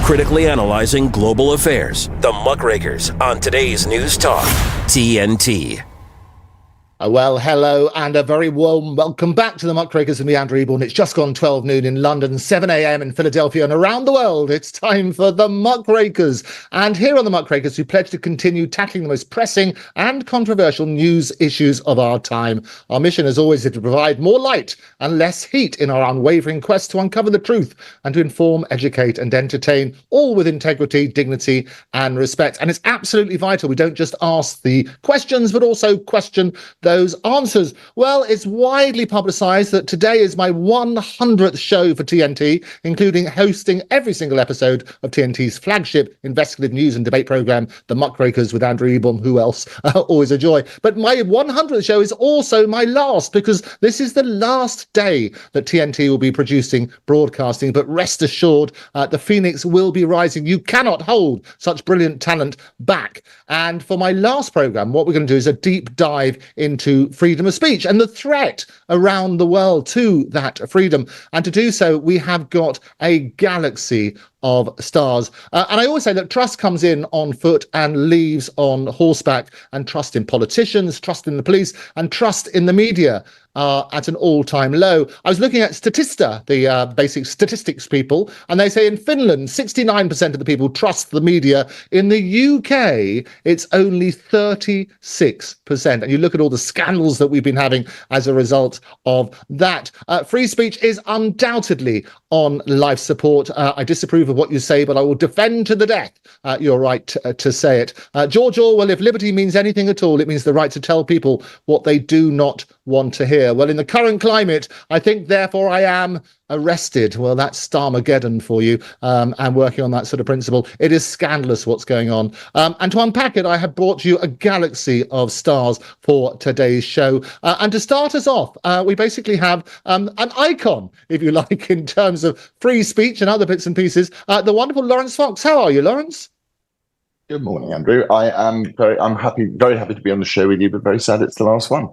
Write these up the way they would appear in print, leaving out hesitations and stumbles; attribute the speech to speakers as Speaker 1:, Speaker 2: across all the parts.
Speaker 1: critically analyzing global affairs. The Muckrakers on today's News Talk, TNT.
Speaker 2: Well, hello and a very warm welcome back to the Muckrakers and me, Andrew Eborn. It's just gone 12 noon in London, 7 a.m. in Philadelphia, and around the world, it's time for the Muckrakers. And here on the Muckrakers, we pledge to continue tackling the most pressing and controversial news issues of our time. Our mission, as always, is to provide more light and less heat in our unwavering quest to uncover the truth and to inform, educate and entertain, all with integrity, dignity and respect. And it's absolutely vital we don't just ask the questions, but also question those answers. Well, it's widely publicised that today is my 100th show for TNT, including hosting every single episode of TNT's flagship investigative news and debate programme, The Muckrakers with Andrew Eborn. Who else? Always a joy. But my 100th show is also my last, because this is the last day that TNT will be producing, broadcasting. But rest assured, the phoenix will be rising. You cannot hold such brilliant talent back. And for my last programme, what we're going to do is a deep dive into freedom of speech and the threat around the world to that freedom. And to do so, we have got a galaxy of stars. And I always say that trust comes in on foot and leaves on horseback, and trust in politicians, trust in the police, and trust in the media are at an all-time low. I was looking at Statista, the basic statistics people, and they say in Finland, 69% of the people trust the media. In the UK, it's only 36%. And you look at all the scandals that we've been having as a result of that. Free speech is undoubtedly on life support. I disapprove of what you say, but I will defend to the death your right to say it. George Orwell, if liberty means anything at all, it means the right to tell people what they do not want to hear. Well, in the current climate, I think, therefore, I am arrested. Well, that's Starmageddon for you, and working on that sort of principle. It is scandalous what's going on. And to unpack it, I have brought you a galaxy of stars for today's show. And to start us off, we basically have an icon, if you like, in terms of free speech and other bits and pieces. The wonderful Laurence Fox. How are you, Laurence?
Speaker 3: Good morning, Andrew. I'm very happy to be on the show with you, but very sad it's the last one.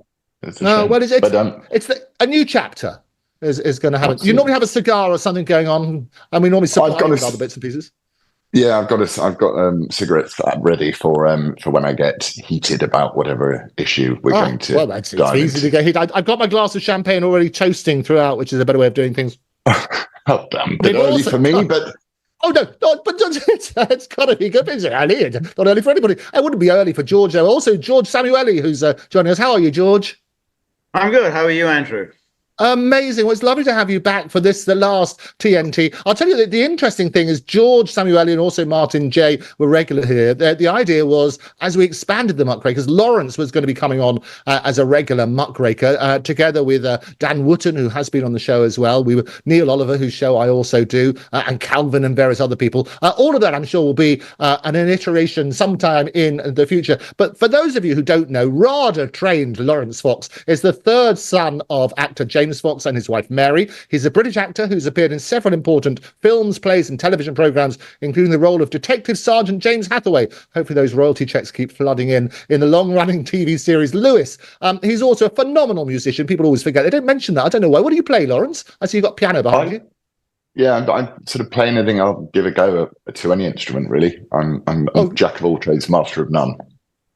Speaker 2: Well, it's a new chapter is going to happen.
Speaker 3: Absolutely.
Speaker 2: You normally have a cigar or something going on, and we normally supply you with other bits and pieces.
Speaker 3: Yeah, I've got cigarettes ready for when I get heated about whatever issue we're going to. Well, it's easy to
Speaker 2: get heated. I've got my glass of champagne already toasting throughout, which is a better way of doing things.
Speaker 3: Oh, damn, bit early for me, but.
Speaker 2: Oh, no, but it's got to be good. It's early. It's not early for anybody. It wouldn't be early for George, though. Also, George Szamuely, who's joining us. How are you, George?
Speaker 4: I'm good. How are you, Andrew?
Speaker 2: Amazing. Well, it's lovely to have you back for this, the last TNT. I'll tell you that the interesting thing is George Szamuely and also Martin J were regular here. The idea was, as we expanded the Muckrakers, Laurence was going to be coming on as a regular Muckraker, together with Dan Wootton, who has been on the show as well. We were Neil Oliver, whose show I also do, and Calvin and various other people. All of that, I'm sure, will be an iteration sometime in the future. But for those of you who don't know, RADA-trained Laurence Fox is the third son of actor James Fox and his wife Mary. He's a British actor who's appeared in several important films, plays and television programmes, including the role of Detective Sergeant James Hathaway. Hopefully those royalty checks keep flooding in the long-running TV series Lewis. He's also a phenomenal musician. People always forget. They don't mention that. I don't know why. What do you play, Laurence? I see you've got piano behind you.
Speaker 3: Yeah, I'm sort of playing anything. I'll give a go to any instrument, really. I'm jack of all trades, master of none.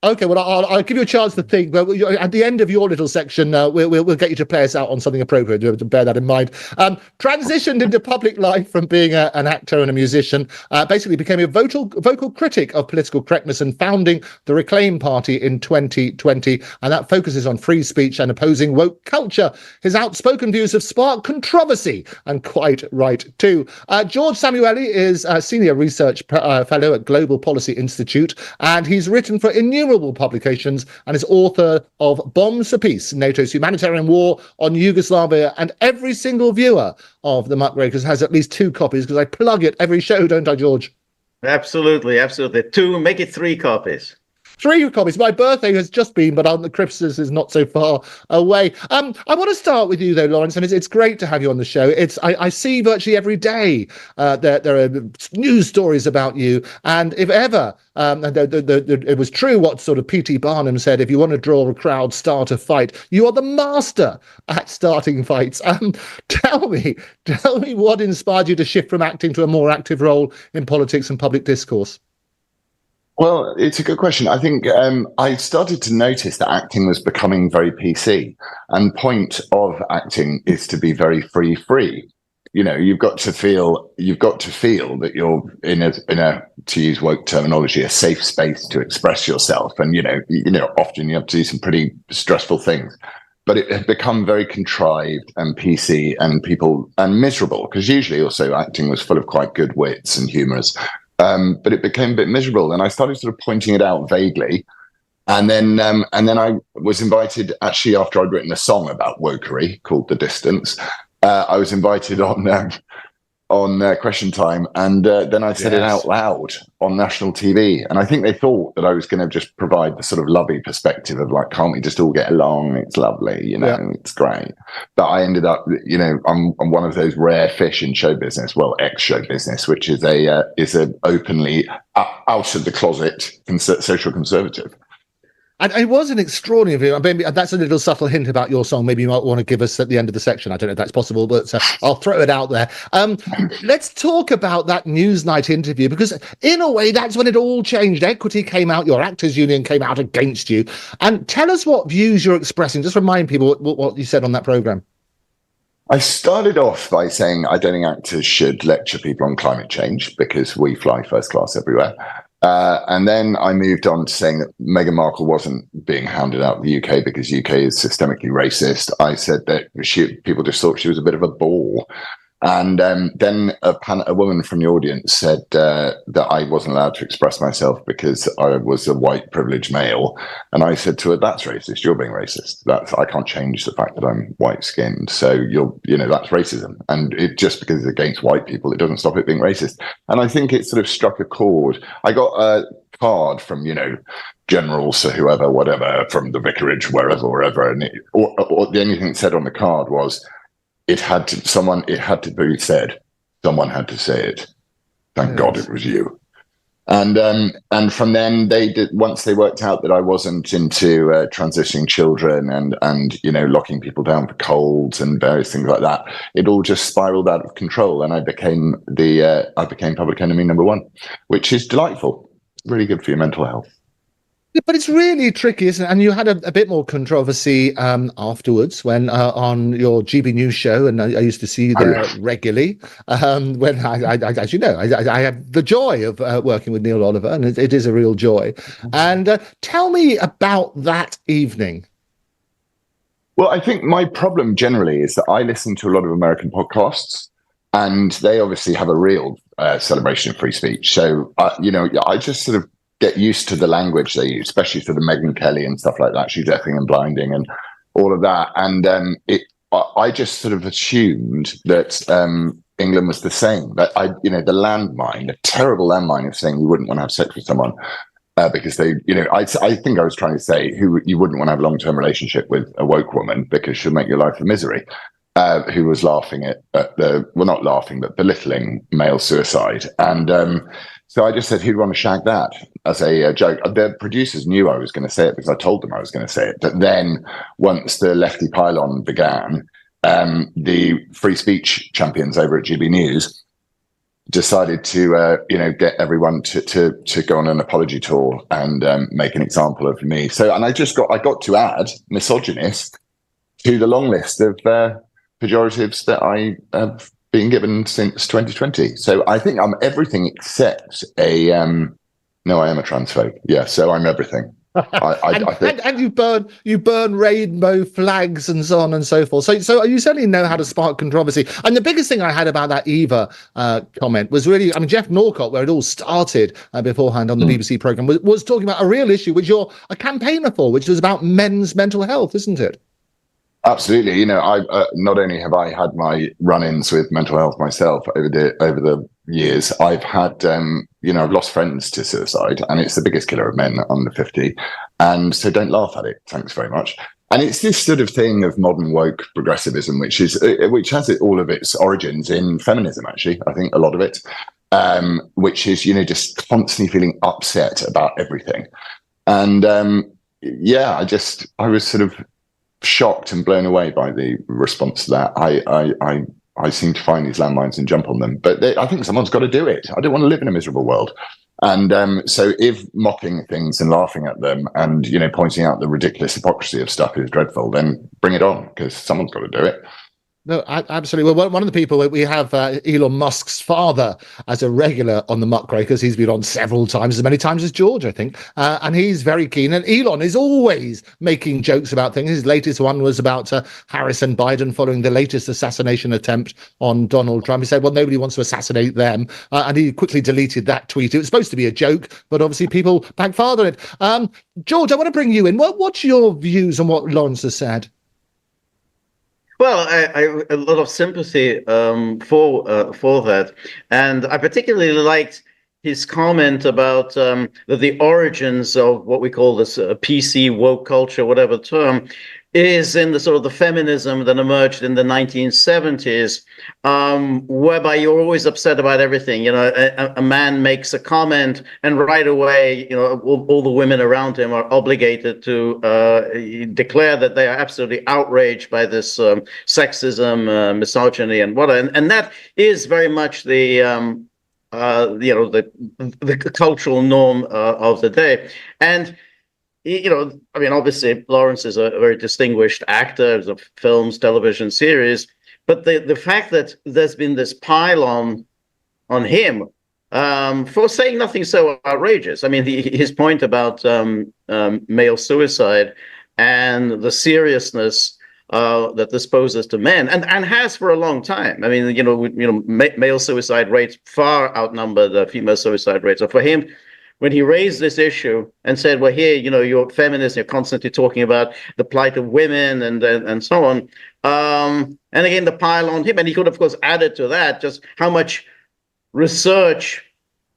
Speaker 2: Okay, well, I'll give you a chance to think. But at the end of your little section, we'll get you to play us out on something appropriate. To bear that in mind. Transitioned into public life from being an actor and a musician. Basically became a vocal critic of political correctness and founding the Reclaim Party in 2020. And that focuses on free speech and opposing woke culture. His outspoken views have sparked controversy, and quite right too. George Szamuely is a senior research fellow at Global Policy Institute, and he's written for innumerable publications and is author of Bombs for Peace, NATO's Humanitarian War on Yugoslavia. And every single viewer of the Muckrakers has at least 2 copies, because I plug it every show, don't I, George?
Speaker 4: Absolutely. 2, make it 3 copies.
Speaker 2: 3 copies. My birthday has just been, but the Christmas is not so far away. I want to start with you, though, Laurence, and it's great to have you on the show. I see virtually every day there are news stories about you, and if ever it was true what sort of P.T. Barnum said, if you want to draw a crowd, start a fight. You are the master at starting fights. Tell me what inspired you to shift from acting to a more active role in politics and public discourse?
Speaker 3: Well, it's a good question. I think I started to notice that acting was becoming very PC, and point of acting is to be very free. You've got to feel that you're in a to use woke terminology, a safe space to express yourself. And often you have to do some pretty stressful things. But it had become very contrived and PC and miserable, because usually also acting was full of quite good wits and humorous. But it became a bit miserable, and I started sort of pointing it out vaguely. And then I was invited, actually, after I'd written a song about wokery called "The Distance." I was invited on Question Time, and then I said it out loud on national TV. And I think they thought that I was going to just provide the sort of lovey perspective of like, can't we just all get along? It's lovely, It's great. But I ended up, I'm one of those rare fish in show business, well, ex-show business, which is a openly out of the closet social conservative.
Speaker 2: And it was an extraordinary view. Maybe that's a little subtle hint about your song. Maybe you might want to give us at the end of the section. I don't know if that's possible, but I'll throw it out there. Let's talk about that Newsnight interview, because in a way, that's when it all changed. Equity came out, your actors union came out against you. And tell us what views you're expressing. Just remind people what you said on that programme.
Speaker 3: I started off by saying I don't think actors should lecture people on climate change because we fly first class everywhere. And then I moved on to saying that Meghan Markle wasn't being hounded out of the UK because UK is systemically racist. I said that people just thought she was a bit of a bore. And then a woman from the audience said that I wasn't allowed to express myself because I was a white privileged male. And I said to her, that's racist. You're being racist. I can't change the fact that I'm white skinned. So that's racism. And just because it's against white people, it doesn't stop it being racist. And I think it sort of struck a chord. I got a card from, generals or whoever, whatever, from the vicarage, wherever. And or the only thing it said on the card was, someone had to say it. Thank God it was you. And from then once they worked out that I wasn't into transitioning children and locking people down for colds and various things like that, it all just spiraled out of control, and I became public enemy number one, which is delightful, really good for your mental health.
Speaker 2: But it's really tricky, isn't it? And you had a bit more controversy afterwards when on your GB News show, and I used to see you there regularly. When I as you know, I have the joy of working with Neil Oliver, and it is a real joy. And tell me about that evening.
Speaker 3: Well, I think my problem generally is that I listen to a lot of American podcasts, and they obviously have a real celebration of free speech. So, I just sort of get used to the language they use, especially for the Megyn Kelly and stuff like that. She's effing and blinding and all of that. And I just sort of assumed that England was the same. That the terrible landmine of saying you wouldn't want to have sex with someone because they, I think I was trying to say you wouldn't want to have a long-term relationship with a woke woman because she'll make your life a misery. Who was laughing at not laughing, but belittling male suicide. And so I just said, who'd want to shag that as a joke? The producers knew I was going to say it because I told them I was going to say it. But then once the lefty pylon began, the free speech champions over at GB News decided to, get everyone to go on an apology tour and make an example of me. So, and I got to add misogynist to the long list of pejoratives that I have been given since 2020. So I think I'm everything except I am a transphobe. Yeah, so I'm everything. I think.
Speaker 2: And you burn rainbow flags and so on and so forth. So you certainly know how to spark controversy. And the biggest thing I had about that Eva comment was really, Jeff Norcott, where it all started beforehand on the BBC programme, was talking about a real issue, which you're a campaigner for, which was about men's mental health, isn't it?
Speaker 3: Absolutely. I not only have I had my run-ins with mental health myself over the years, I've had, I've lost friends to suicide, and it's the biggest killer of men under 50. And so don't laugh at it. Thanks very much. And it's this sort of thing of modern woke progressivism, which has all of its origins in feminism, actually. I think a lot of it, which is, just constantly feeling upset about everything. And I was sort of shocked and blown away by the response to that. I seem to find these landmines and jump on them, but I think someone's got to do it. I don't want to live in a miserable world. And so if mocking things and laughing at them and, pointing out the ridiculous hypocrisy of stuff is dreadful, then bring it on, because someone's got to do it.
Speaker 2: No, absolutely. Well, one of the people, we have Elon Musk's father as a regular on the Muckrakers. He's been on several times, as many times as George, I think. And he's very keen. And Elon is always making jokes about things. His latest one was about Harris and Biden following the latest assassination attempt on Donald Trump. He said, well, nobody wants to assassinate them. And he quickly deleted that tweet. It was supposed to be a joke, but obviously people backfired on it. George, I want to bring you in. What's your views on what Laurence has said?
Speaker 4: Well, I a lot of sympathy for that, and I particularly liked his comment about the origins of what we call this PC woke culture, whatever term, is in the sort of the feminism that emerged in the 1970s, whereby you're always upset about everything. A man makes a comment, and right away, all the women around him are obligated to declare that they are absolutely outraged by this sexism, misogyny, and whatever. And that is very much the cultural norm of the day. And obviously, Laurence is a very distinguished actor of films, television series, but the fact that there's been this pile on him for saying nothing so outrageous. I mean, his point about male suicide and the seriousness that this poses to men, and has for a long time. I mean, male suicide rates far outnumber the female suicide rates. So for him, when he raised this issue and said, well, here, you're feminists, you're constantly talking about the plight of women and so on. And again, the pile on him. And he could, of course, added to that just how much research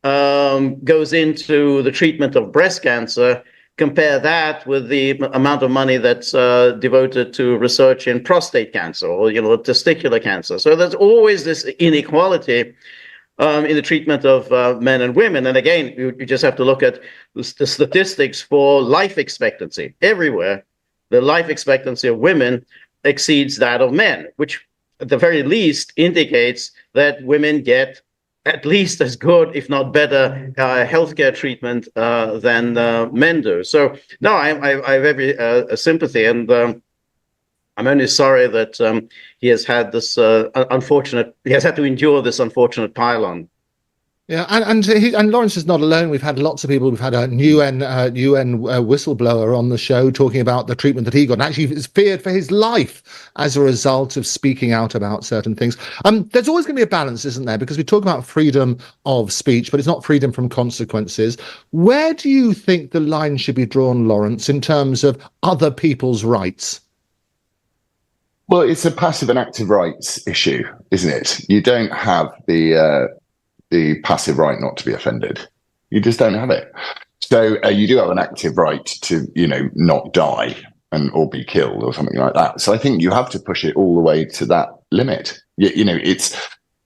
Speaker 4: goes into the treatment of breast cancer. Compare that with the amount of money that's devoted to research in prostate cancer or, testicular cancer. So there's always this inequality in the treatment of men and women. And again, you just have to look at the statistics for life expectancy. Everywhere, the life expectancy of women exceeds that of men, which at the very least indicates that women get at least as good, if not better, healthcare treatment than men do. So, no, I have every sympathy, and I'm only sorry that he has had this he has had to endure this unfortunate pylon.
Speaker 2: Yeah, and Laurence is not alone. We've had lots of people. We've had a UN whistleblower on the show talking about the treatment that he got, and actually is feared for his life as a result of speaking out about certain things. There's always going to be a balance, isn't there? Because we talk about freedom of speech, but it's not freedom from consequences. Where do you think the line should be drawn, Laurence, in terms of other people's rights?
Speaker 3: Well, it's a passive and active rights issue, isn't it? You don't have the passive right not to be offended. You just don't have it. So you do have an active right to, not die or be killed or something like that. So I think you have to push it all the way to that limit.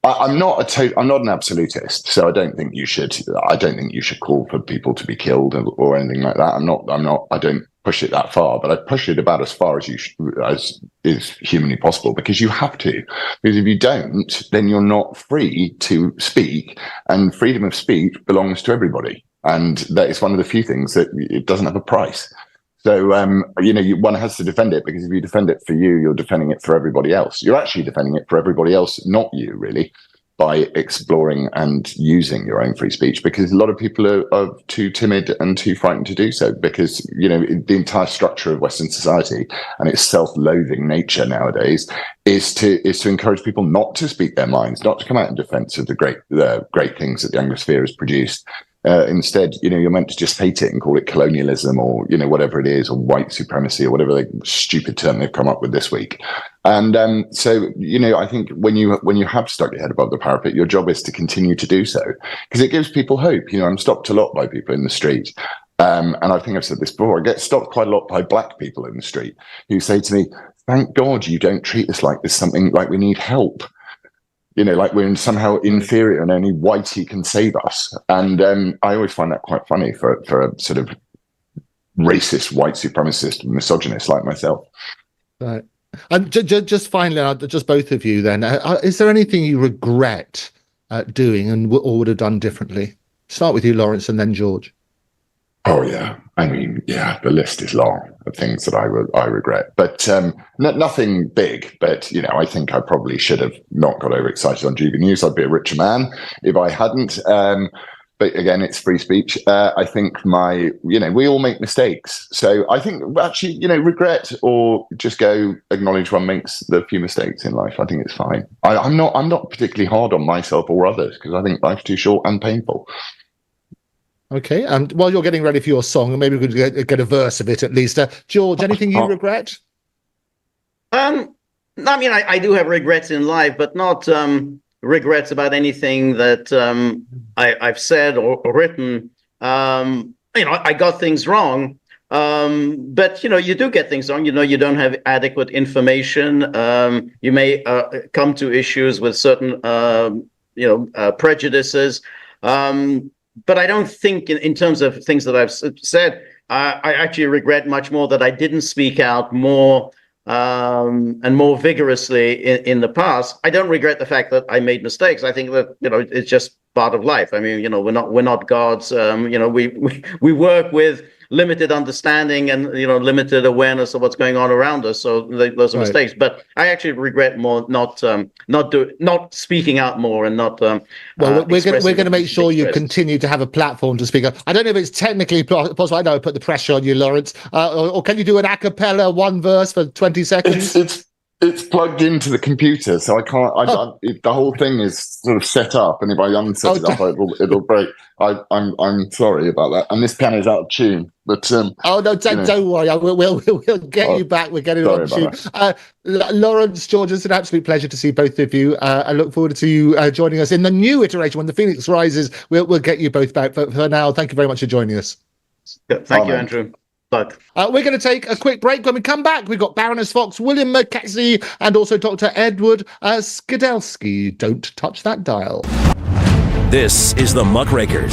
Speaker 3: I'm not an absolutist, so I don't think you should call for people to be killed or anything like that. I don't push it that far, but I push it about as far as as is humanly possible, because you have to. Because if you don't, then you're not free to speak, and freedom of speech belongs to everybody, and that is one of the few things that it doesn't have a price. So one has to defend it, because if you defend it for you, you're defending it for everybody else. You're actually defending it for everybody else, not you, really, by exploring and using your own free speech, because a lot of people are too timid and too frightened to do so, because the entire structure of Western society and its self-loathing nature nowadays is to encourage people not to speak their minds, not to come out in defense of the great things that the Anglosphere has produced. Instead, you're meant to just hate it and call it colonialism or, whatever it is, or white supremacy or whatever stupid term they've come up with this week. And so, I think when you have stuck your head above the parapet, your job is to continue to do so, because it gives people hope. I'm stopped a lot by people in the street. And I think I've said this before, I get stopped quite a lot by black people in the street who say to me, thank God you don't treat us like this, something like we need help. Like we're somehow inferior and only whitey can save us. And I always find that quite funny for a sort of racist, white supremacist, misogynist like myself.
Speaker 2: Right. And just finally, just both of you then, is there anything you regret doing or would have done differently? Start with you, Laurence, and then George.
Speaker 3: Oh, yeah. I mean, yeah, the list is long of things that I regret, but nothing big. But, I think I probably should have not got overexcited on GB News. I'd be a richer man if I hadn't. But again, it's free speech. I think we all make mistakes. So I think actually, regret or just go acknowledge one makes the few mistakes in life. I think it's fine. I'm not particularly hard on myself or others because I think life's too short and painful.
Speaker 2: Okay, and while you're getting ready for your song, maybe we could get a verse of it at least. George, anything you regret?
Speaker 4: I mean, I do have regrets in life, but not regrets about anything that I've said or written. I got things wrong, but you do get things wrong. You don't have adequate information. You may come to issues with certain prejudices. But I don't think in terms of things that I've said, I actually regret much more that I didn't speak out more and more vigorously in the past. I don't regret the fact that I made mistakes. I think that, it's just part of life. I mean, we're not gods. We work with limited understanding and, limited awareness of what's going on around us. So those are mistakes. But I actually regret more not speaking out more and not. Well,
Speaker 2: we're going to make sure you continue to have a platform to speak up. I don't know if it's technically possible. I know I put the pressure on you, Laurence. Or can you do an a cappella one verse for 20 seconds?
Speaker 3: It's plugged into the computer, so I can't. The whole thing is sort of set up, and if I unset it up, it'll break. I'm sorry about that. And this piano's out of tune, but don't worry. We'll get you back. We're getting it on tune. Laurence, George, it's an absolute pleasure to see both of you. I look forward to you joining us in the new iteration when the Phoenix rises. We'll get you both back. But for now, thank you very much for joining us.
Speaker 4: Thank you, Andrew.
Speaker 2: We're going to take a quick break. When we come back, we've got Baroness Fox, William Mackesy, and also Dr. Edward Skidelsky. Don't touch that dial.
Speaker 1: This is the Muckrakers